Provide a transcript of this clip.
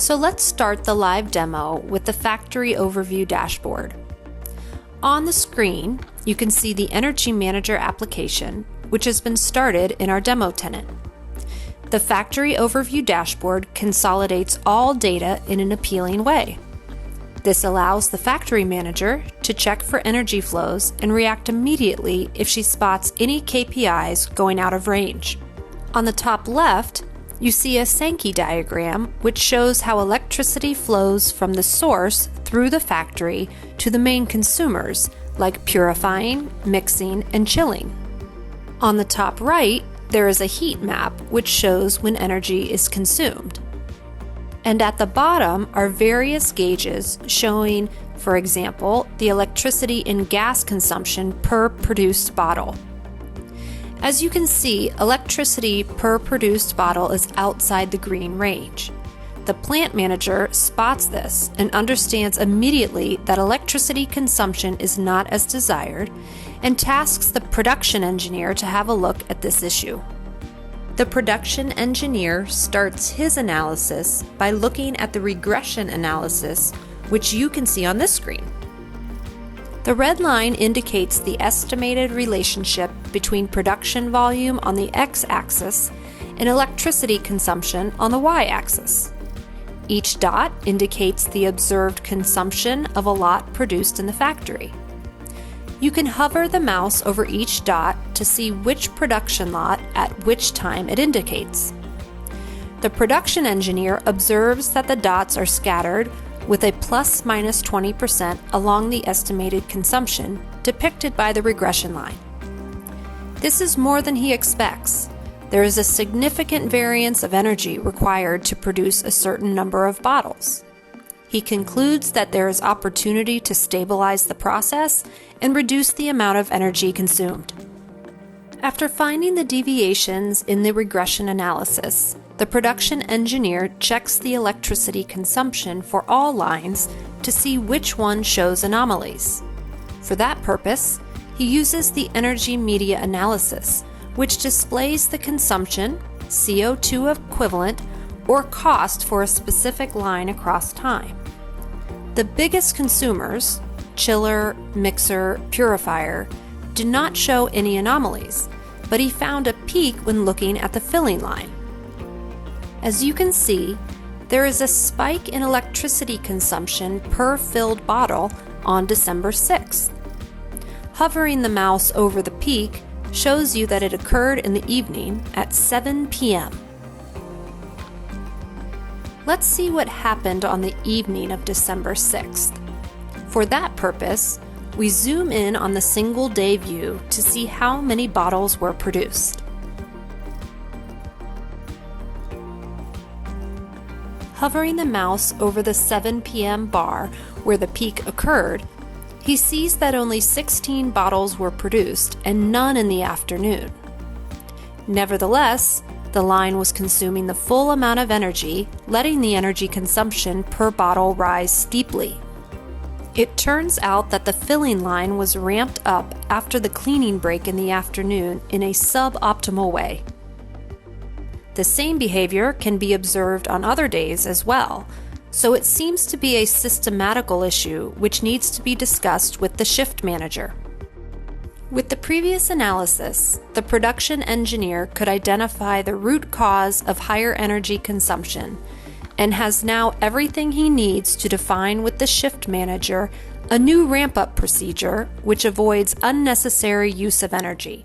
So let's start the live demo with the factory overview dashboard. On the screen, you can see the Energy Manager application, which has been started in our demo tenant. The factory overview dashboard consolidates all data in an appealing way. This allows the factory manager to check for energy flows and react immediately if she spots any KPIs going out of range. On the top left, you see a Sankey diagram which shows how electricity flows from the source through the factory to the main consumers like purifying, mixing, and chilling. On the top right, there is a heat map which shows when energy is consumed. And at the bottom are various gauges showing, for example, the electricity and gas consumption per produced bottle. As you can see, electricity per produced bottle is outside the green range. The plant manager spots this and understands immediately that electricity consumption is not as desired and tasks the production engineer to have a look at this issue. The production engineer starts his analysis by looking at the regression analysis, which you can see on this screen. The red line indicates the estimated relationship between production volume on the x-axis and electricity consumption on the y-axis. Each dot indicates the observed consumption of a lot produced in the factory. You can hover the mouse over each dot to see which production lot at which time it indicates. The production engineer observes that the dots are scattered with a plus-minus 20% along the estimated consumption depicted by the regression line. This is more than he expects. There is a significant variance of energy required to produce a certain number of bottles. He concludes that there is opportunity to stabilize the process and reduce the amount of energy consumed. After finding the deviations in the regression analysis, the production engineer checks the electricity consumption for all lines to see which one shows anomalies. For that purpose, he uses the energy media analysis, which displays the consumption, CO2 equivalent, or cost for a specific line across time. The biggest consumers, chiller, mixer, purifier, do not show any anomalies, but he found a peak when looking at the filling line. As you can see, there is a spike in electricity consumption per filled bottle on December 6th. Hovering the mouse over the peak shows you that it occurred in the evening at 7 p.m. Let's see what happened on the evening of December 6th. For that purpose, we zoom in on the single day view to see how many bottles were produced. Hovering the mouse over the 7 p.m. bar where the peak occurred, he sees that only 16 bottles were produced and none in the afternoon. Nevertheless, the line was consuming the full amount of energy, letting the energy consumption per bottle rise steeply. It turns out that the filling line was ramped up after the cleaning break in the afternoon in a suboptimal way. The same behavior can be observed on other days as well, so it seems to be a systematical issue which needs to be discussed with the shift manager. With the previous analysis, the production engineer could identify the root cause of higher energy consumption and has now everything he needs to define with the shift manager a new ramp-up procedure which avoids unnecessary use of energy.